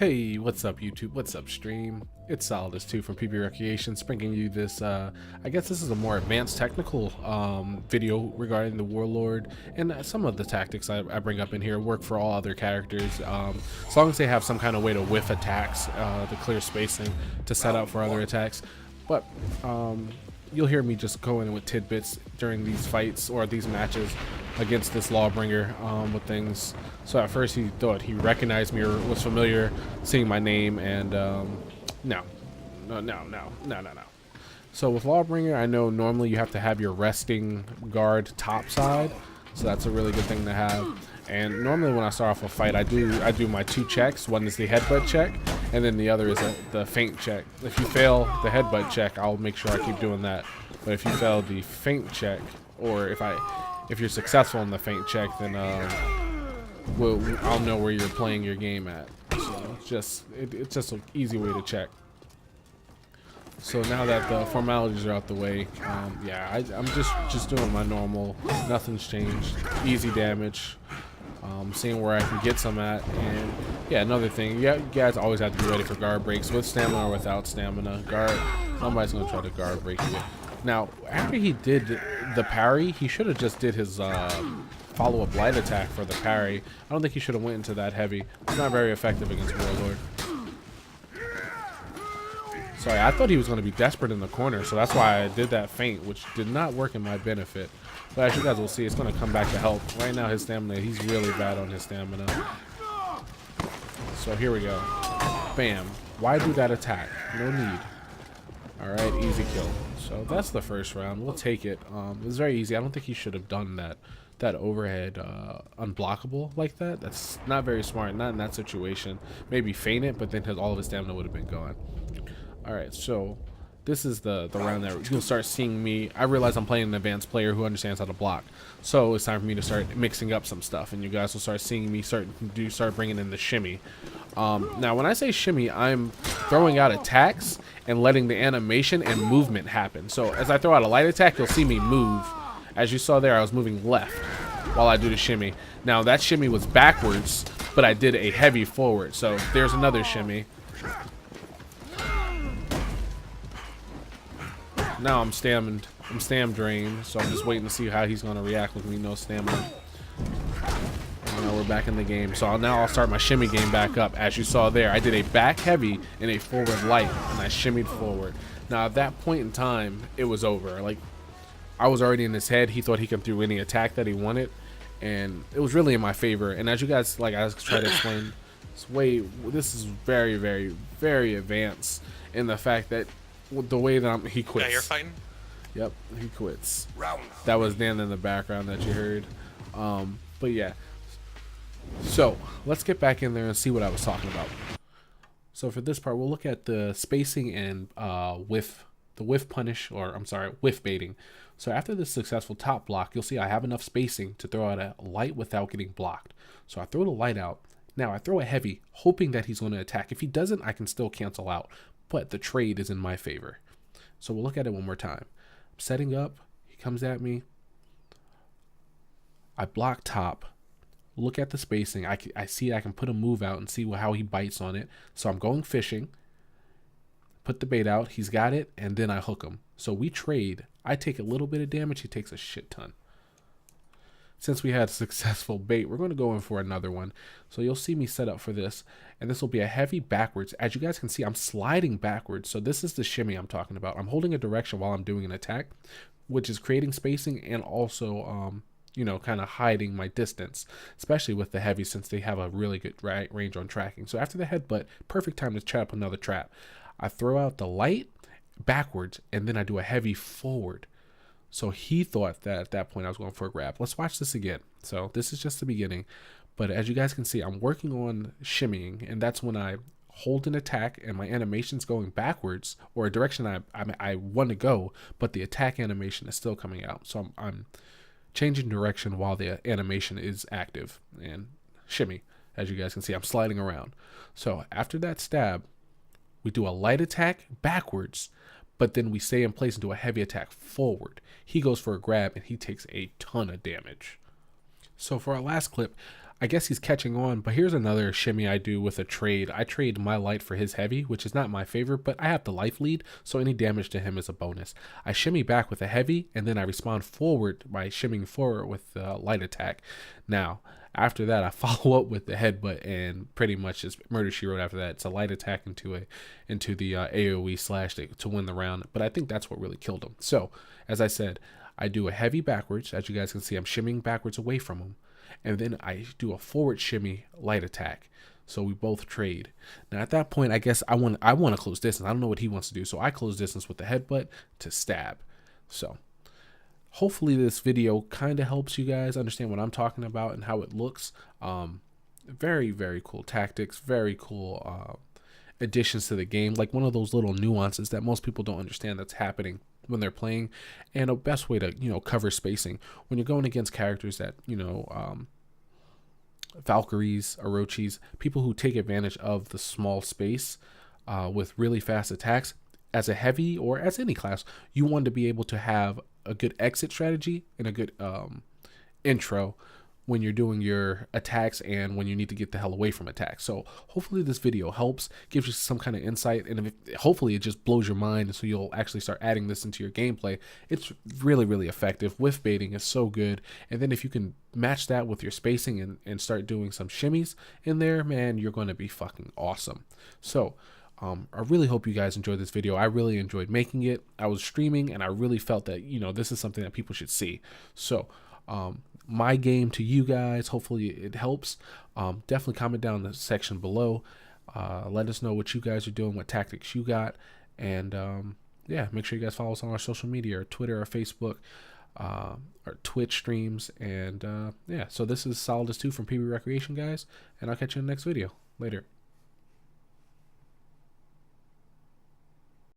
Hey, what's up YouTube? What's up stream? It's Solidus2 from PB Recreations bringing you this, I guess this is a more advanced technical video regarding the Warlord, and some of the tactics I bring up in here work for all other characters, as long as they have some kind of way to whiff attacks, to clear spacing, to set up for other attacks. But you'll hear me just go in with tidbits during these fights or these matches against this Lawbringer with things. So at first he thought he recognized me or was familiar seeing my name, and no. So with Lawbringer, I know normally you have to have your resting guard top side, so that's a really good thing to have. And normally when I start off a fight, I do my two checks. One is the headbutt check, and then the other is the feint check. If you fail the headbutt check, I'll make sure I keep doing that. But if you fail the feint check, or if you're successful in the feint check, then I'll know where you're playing your game at. So it's just an easy way to check. So now that the formalities are out the way, yeah, I'm just doing my normal. Nothing's changed. Easy damage. Seeing where I can get some at, and yeah, another thing, you guys always have to be ready for guard breaks with stamina or without stamina. Somebody's gonna try to guard break you. Now, after he did the parry, he should have just did his follow-up light attack for the parry. I don't think he should have went into that heavy. It's not very effective against Warlord. Sorry, I thought he was going to be desperate in the corner, so that's why I did that feint, which did not work in my benefit. But as you guys will see, it's going to come back to help. Right now, his stamina, he's really bad on his stamina. So here we go. Bam. Why do that attack? No need. Alright, easy kill. So that's the first round. We'll take it. It was very easy. I don't think he should have done that overhead unblockable like that. That's not very smart. Not in that situation. Maybe feint it, but then all of his stamina would have been gone. Alright, so this is the round that you'll start seeing me. I realize I'm playing an advanced player who understands how to block. So it's time for me to start mixing up some stuff, and you guys will start seeing me start bringing in the shimmy. Now, when I say shimmy, I'm throwing out attacks and letting the animation and movement happen. So as I throw out a light attack, you'll see me move. As you saw there, I was moving left while I do the shimmy. Now, that shimmy was backwards, but I did a heavy forward. So there's another shimmy. Now I'm stam drained, so I'm just waiting to see how he's gonna react with me no stamina. And now we're back in the game. So now I'll start my shimmy game back up. As you saw there, I did a back heavy and a forward light, and I shimmied forward. Now at that point in time, it was over. Like, I was already in his head. He thought he could do any attack that he wanted, and it was really in my favor. And as you guys, like I try to explain, this is very, very, very advanced in the fact that the way that he quits. Yeah, you're fighting? Yep, he quits. That was Dan in the background that you heard. But yeah. So, let's get back in there and see what I was talking about. So for this part, we'll look at the spacing and whiff baiting. So after this successful top block, you'll see I have enough spacing to throw out a light without getting blocked. So I throw the light out. Now I throw a heavy, hoping that he's going to attack. If he doesn't, I can still cancel out. But the trade is in my favor. So we'll look at it one more time. I'm setting up. He comes at me. I block top. Look at the spacing. I see I can put a move out and see how he bites on it. So I'm going fishing. Put the bait out. He's got it. And then I hook him. So we trade. I take a little bit of damage. He takes a shit ton. Since we had a successful bait, we're going to go in for another one. So you'll see me set up for this. And this will be a heavy backwards. As you guys can see, I'm sliding backwards. So this is the shimmy I'm talking about. I'm holding a direction while I'm doing an attack, which is creating spacing and also, you know, kind of hiding my distance, especially with the heavy since they have a really good range on tracking. So after the headbutt, perfect time to trap another trap. I throw out the light backwards, and then I do a heavy forward. So he thought that at that point I was going for a grab. Let's watch this again. So this is just the beginning. But as you guys can see, I'm working on shimmying, and that's when I hold an attack and my animation's going backwards, or a direction I want to go, but the attack animation is still coming out. So I'm changing direction while the animation is active. And shimmy, as you guys can see, I'm sliding around. So after that stab, we do a light attack backwards, but then we stay in place and do a heavy attack forward. He goes for a grab, and he takes a ton of damage. So for our last clip, I guess he's catching on, but here's another shimmy I do with a trade. I trade my light for his heavy, which is not my favorite, but I have the life lead, so any damage to him is a bonus. I shimmy back with a heavy, and then I respond forward by shimmying forward with the light attack. Now, after that, I follow up with the headbutt, and pretty much just murder she wrote after that. It's a light attack into the AoE slash to win the round, but I think that's what really killed him. So, as I said, I do a heavy backwards. As you guys can see, I'm shimmying backwards away from him, and then I do a forward shimmy light attack. So we both trade. Now at that point, I guess I want to close distance. I don't know what he wants to do, so I close distance with the headbutt to stab. So hopefully this video kind of helps you guys understand what I'm talking about and how it looks. Very, very cool tactics. Very cool additions to the game. Like one of those little nuances that most people don't understand that's happening when they're playing, and a best way to cover spacing when you're going against characters that Valkyries, Orochis, people who take advantage of the small space with really fast attacks. As a heavy or as any class, you want to be able to have a good exit strategy and a good intro when you're doing your attacks and when you need to get the hell away from attacks. So hopefully this video helps, gives you some kind of insight, and hopefully it just blows your mind so you'll actually start adding this into your gameplay. It's really, really effective. Whiff baiting is so good, and then if you can match that with your spacing and start doing some shimmies in there, man, you're going to be fucking awesome. So I really hope you guys enjoyed this video. I really enjoyed making it. I was streaming and I really felt that this is something that people should see. So my game to you guys, hopefully it helps. Definitely comment down in the section below. Let us know what you guys are doing, what tactics you got, and yeah, make sure you guys follow us on our social media, or Twitter, or Facebook, or Twitch streams, and yeah. So this is Solidus 2 from PB Recreation, guys, and I'll catch you in the next video. Later.